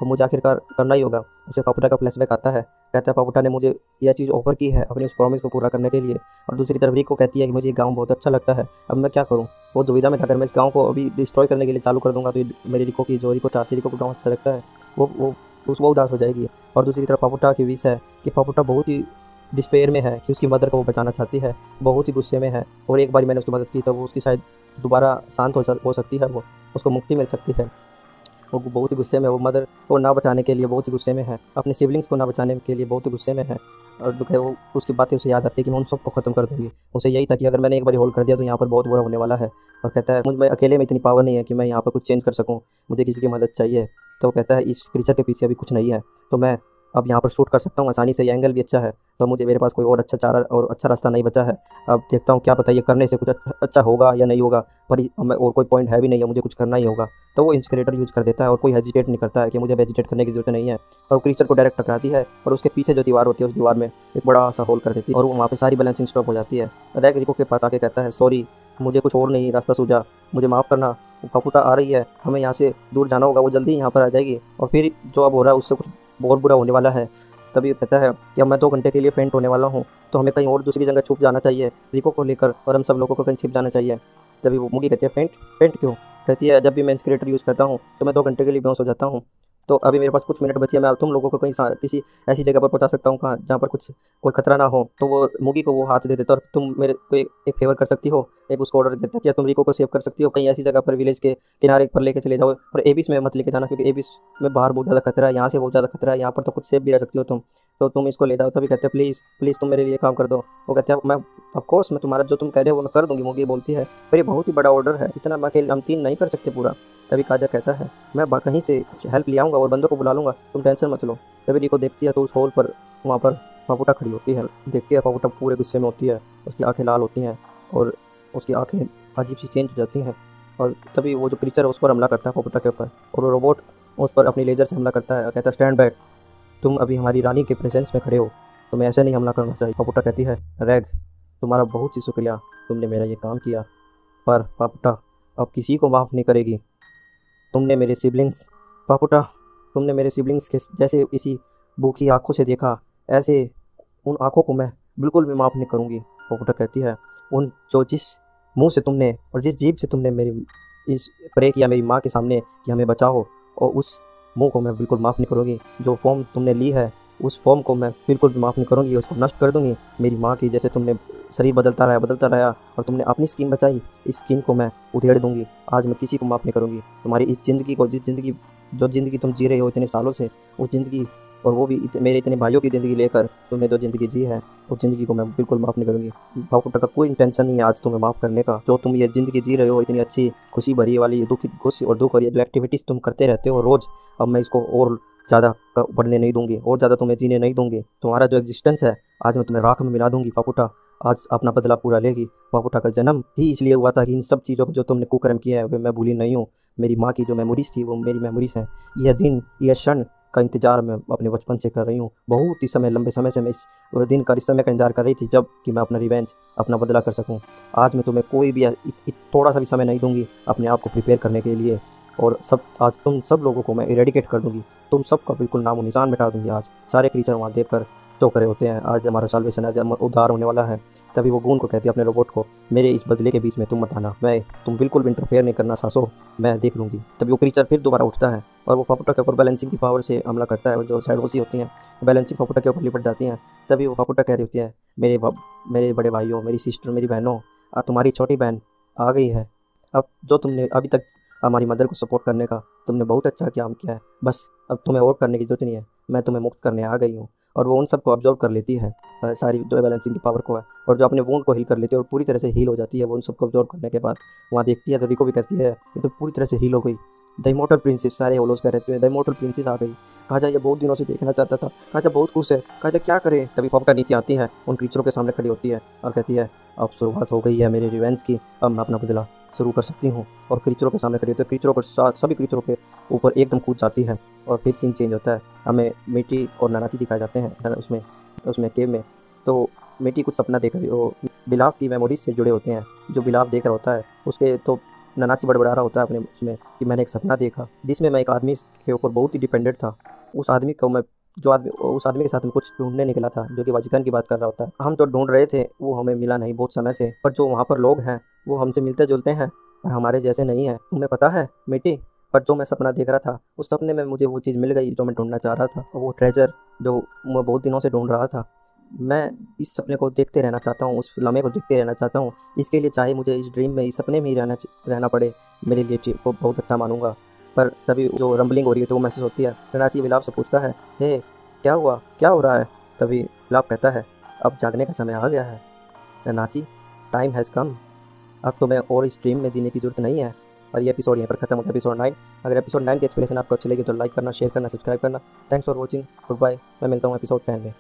अब मुझे आखिरकार करना ही होगा। उसे पापुटा का फ्लैशबैक आता है। कहता है पापुटा ने मुझे यह चीज़ ऑफर की है अपनी उस प्रॉमिस को पूरा करने के लिए। और दूसरी तरफ रिको कहती है कि मुझे ये गाँव बहुत अच्छा लगता है, अब मैं क्या करूँ। वो दुविधा में था, अगर मैं इस गाँव को अभी डिस्ट्रॉय करने के लिए चालू कर दूंगा तो मेरी रिको की जो रिको चाहती है, रिको को गाँव अच्छा लगता है, वो उदास हो जाएगी। और दूसरी तरफ पापुटा की विश है कि पापुटा बहुत ही डिस्पेयर में है कि उसकी मदर को वो बचाना चाहती है, बहुत ही गुस्से में है। और एक बार मैंने उसकी मदद की तो वो उसकी शायद दोबारा शांत हो सकती है, वो उसको मुक्ति मिल सकती है। वो बहुत ही गुस्से में, वो मदर को ना बचाने के लिए बहुत ही गुस्से में है, अपने सिबलिंग्स को ना बचाने के लिए बहुत ही गुस्से में है। और दुख है, वो उसकी बातें उसे याद आती है कि मैं उन सबको ख़त्म कर दूँगी। उसे यही था कि अगर मैंने एक बार होल्ड कर दिया तो यहाँ पर बहुत बुरा होने वाला है। और कहता है मुझ में अकेले में इतनी पावर नहीं है कि मैं यहाँ पर कुछ चेंज कर सकूँ, मुझे किसी की मदद चाहिए। तो कहता है इस क्रीचर के पीछे अभी कुछ नहीं है, तो मैं अब यहाँ पर शूट कर सकता हूँ आसानी से, ये एंगल भी अच्छा है। तो मुझे मेरे पास कोई और अच्छा चारा और अच्छा रास्ता नहीं बचा है। अब देखता हूँ क्या पता ये करने से कुछ अच्छा होगा या नहीं होगा, पर मैं और कोई पॉइंट है भी नहीं है, मुझे कुछ करना ही होगा। तो वो इंस्पिरेटर यूज़ कर देता है और कोई हेजिटेट नहीं करता है कि मुझे हेजिटेट करने की जरूरत नहीं है। और वो क्रीचर को डायरेक्ट टकराती है और उसके पीछे जो दीवार होती है उस दीवार में एक बड़ा सा होल कर देती है और वहाँ पे सारी बैलेंसिंग स्टॉप हो जाती है। रैग रिको के पास आके कहता है सॉरी, मुझे कुछ और नहीं रास्ता सूझा, मुझे माफ़ करना। पापुटा आ रही है, हमें यहाँ से दूर जाना होगा, वो जल्दी यहाँ पर आ जाएगी और फिर जो अब हो रहा है उससे कुछ बहुत बुरा होने वाला है। तभी कहता है कि अब मैं 2 घंटे के लिए फेंट होने वाला हूँ, तो हमें कहीं और दूसरी जगह छुप जाना चाहिए रिको को लेकर, और हम सब लोगों को कहीं छिप जाना चाहिए। तभी वो मुगी कहती है फेंट फेंट क्यों। कहती है जब भी मैं इंस्पिरेटर यूज़ करता हूँ तो मैं 2 घंटे के लिए बेहोश हो जाता हूँ। तो अभी मेरे पास कुछ मिनट बचे हैं, मैं तुम लोगों को कहीं किसी ऐसी जगह पर पहुँचा सकता हूँ कहाँ जहाँ पर कोई खतरा ना हो। तो वो मुगी को वो हाथ दे देता है और तुम मेरे को एक फेवर कर सकती हो, एक उसको ऑर्डर देता है कि तुम रिको को सेव कर सकती हो, कहीं ऐसी जगह पर विलेज के किनारे पर लेके चले जाओ, और एबिस में मत लेके जाना क्योंकि एबिस में बाहर बहुत ज़्यादा खतरा है, यहाँ से बहुत ज़्यादा खतरा है, यहाँ पर तो कुछ सेफ भी रह सकती हो तुम, तो तुम इसको ले जाओ। तभी कहते हैं प्लीज़ प्लीज़ तुम मेरे लिए काम कर दो। वो कहते हैं मैं ऑफकोर्स मैं तुम्हारा जो तुम कह रहे हो वो मैं कर दूंगी। मुगी बोलती है पर ये बहुत ही बड़ा ऑर्डर है, इतना मैं अकेले हम 3 नहीं कर सकते पूरा। तभी काजा कहता है मैं कहीं से हेल्प ले आऊँगा और बंदों को बुला लूँगा, तुम टेंशन मत लो। तभी रिको देखती है तो उस होल पर वहाँ पर पापुटा खड़ी होती है, देखती है पापुटा पूरे गुस्से में होती है, उसकी आंखें लाल होती हैं और उसकी आंखें अजीब सी चेंज हो जाती हैं। और तभी वो जो क्रीचर है उस पर हमला करता है पापुटा के ऊपर, और वो रोबोट उस पर अपनी लेजर से हमला करता है और कहता है स्टैंड बैक, तुम अभी हमारी रानी के प्रेजेंस में खड़े हो, तुम्हें ऐसे नहीं हमला करना चाहिए। पापुटा कहती है रैग तुम्हारा बहुत सी शुक्रिया, तुमने मेरा ये काम किया, पर पापुटा अब किसी को माफ़ नहीं करेगी। तुमने मेरे सिबलिंग्स पापुटा तुमने मेरे सिबलिंग्स के जैसे इसी भूखी आंखों से देखा, ऐसे उन आंखों को मैं बिल्कुल भी माफ़ नहीं करूँगी। पापुटा कहती है उन जो जिस मुंह से तुमने और जिस जीभ से तुमने मेरी इस प्रे किया मेरी माँ के सामने कि हमें बचाओ, और उस मुंह को मैं बिल्कुल माफ़ नहीं करूँगी। जो फॉर्म तुमने ली है उस फॉर्म को मैं बिल्कुल भी माफ़ नहीं करूँगी, उसको नष्ट कर दूँगी। मेरी माँ की जैसे तुमने शरीर बदलता रहा और तुमने अपनी स्किन बचाई, इस स्किन को मैं उधेड़ दूँगी। आज मैं किसी को माफ़ नहीं करूँगी। तुम्हारी इस ज़िंदगी को जो ज़िंदगी तुम जी रहे हो इतने सालों से, उस ज़िंदगी और वो भी मेरे इतने भाइयों की ज़िंदगी लेकर तुमने जो ज़िंदगी जी है उस ज़िंदगी को मैं बिल्कुल माफ़ नहीं करूँगी। पापुटा का कोई इंटेंशन नहीं है आज तुम्हें माफ़ करने का। जो तुम ये ज़िंदगी जी रहे हो इतनी अच्छी खुशी भरी वाली, खुशी और दुख और ये जो एक्टिविटीज़ तुम करते रहते हो रोज़, अब मैं इसको और ज़्यादा बढ़ने नहीं दूंगी, और ज़्यादा तुम्हें जीने नहीं दूंगी। तुम्हारा जो एग्जिस्टेंस है आज मैं तुम्हें राख में मिला दूंगी। पापुटा आज अपना बदला पूरा लेगी। पापुटा का जन्म ही इसलिए हुआ था कि इन सब चीज़ों को जो तुमने कुकर्म किया है वे मैं भूली नहीं हूँ। मेरी माँ की जो मेमोरीज थी वो मेरी मेमोरीज हैं। यह दिन यह क्षण का इंतजार मैं अपने बचपन से कर रही हूँ। बहुत ही समय लंबे समय से मैं इस दिन का, इस समय का इंतजार कर रही थी जब कि मैं अपना रिवेंज, अपना बदला कर सकूँ। आज मैं तुम्हें कोई भी थोड़ा सा भी समय नहीं दूंगी अपने आप को प्रिपेयर करने के लिए, और आज तुम सब लोगों को मैं इरेडिकेट कर दूंगी, तुम सबका बिल्कुल नामो निशान मिटा दूंगी। आज सारे क्रीचर वहाँ देख कर चौंक रहे होते हैं, आज हमारा साल्वेशन, आज उद्धार होने वाला है। तभी वो गून को कहती है अपने रोबोट को मेरे इस बदले के बीच में तुम मत आना, तुम बिल्कुल भी इंटरफेयर नहीं करना सासो, मैं देख लूँगी। तभी वो क्रीचर फिर दोबारा उठता है और वो पापुटा के ऊपर बैलेंसिंग की पावर से हमला करता है। जो साइड होती हैं बैलेंसिंग पापुटा के ऊपर लिपट जाती हैं। तभी वो पापुटा कह रही होती है मेरे बड़े भाइयों, मेरी सिस्टर, मेरी बहनों, तुम्हारी छोटी बहन आ गई है। अब जो तुमने अभी तक हमारी मदर को सपोर्ट करने का तुमने बहुत अच्छा काम किया है, बस अब तुम्हें और करने की जरूरत नहीं है, मैं तुम्हें मुक्त करने आ गई हूँ। और वो उन सबको ऑब्जर्व कर लेती है, सारी जो बैलेंसिंग की पावर को है, और जो अपने वूंड को हील कर लेती है और पूरी तरह से हील हो जाती है। वो उन सबको ऑब्जर्व करने के बाद वहाँ देखती है तो रिको भी कहती है ये तो पूरी तरह से हील हो गई। द इमॉर्टल प्रिंसेस, सारे होलोज कह रहे थे द इमॉर्टल प्रिंसेस आ गई। काजा ये बहुत दिनों से देखना चाहता था, काजा बहुत खुश है, काजा क्या करे। तभी पापुटा नीचे आती है, उन क्रीचरों के सामने खड़ी होती है और कहती है अब शुरुआत हो गई है मेरे रिवेंज की, अब मैं अपना बदला शुरू कर सकती हूँ। और क्रीचरों के सामने खड़ी होती है, क्रीचरों के साथ सभी क्रीचरों के ऊपर एकदम कूद जाती है। और फिर सीन चेंज होता है, हमें मिट्टी और नानाची दिखाए जाते हैं उसमें केव में। तो मिट्टी कुछ सपना देख रही, वो बिलाव की मेमोरीज से जुड़े होते हैं। जो बिलाव देख रहा होता है उसके तो ननाची बड़बड़ा रहा होता है अपने उसमें कि मैंने एक सपना देखा जिसमें मैं एक आदमी के ऊपर बहुत ही डिपेंडेंट था। उस आदमी को मैं जो आदमी उस आदमी के साथ में कुछ ढूंढने निकला था, जो कि वजीकन की बात कर रहा होता है। हम जो ढूंढ रहे थे वो हमें मिला नहीं बहुत समय से, पर जो वहाँ पर लोग हैं वो हमसे मिलते जुलते हैं पर हमारे जैसे नहीं हैं। तुम्हें पता है मिट्टी, पर जो मैं सपना देख रहा था उस सपने में मुझे वो चीज़ मिल गई जो मैं ढूंढना चाह रहा था, वो ट्रेजर जो मैं बहुत दिनों से ढूंढ रहा था। मैं इस सपने को देखते रहना चाहता हूँ, उस लम्हे को देखते रहना चाहता हूँ। इसके लिए चाहे मुझे इस ड्रीम में, इस सपने में ही रहना पड़े, मेरे लिए को बहुत अच्छा मानूंगा। पर तभी जो रंबलिंग हो रही है तो वो महसूस होती है। ननाची विलाप से पूछता है, हे क्या हुआ, क्या हो रहा है? तभी विलाप कहता है, अब जागने का समय आ गया है ननाची, टाइम हैज़ कम। अब तो मैं और इस ड्रीम में जीने की जरूरत नहीं है। और ये एपिसोड यहीं पर खत्म होता है, एपिसोड 9। अगर एपिसोड 9 की एक्सप्लेनेशन आपको अच्छी लगी तो लाइक करना, शेयर करना, सब्सक्राइब करना। Thanks for watching, goodbye. मैं मिलता हूँ एपिसोड 10 में।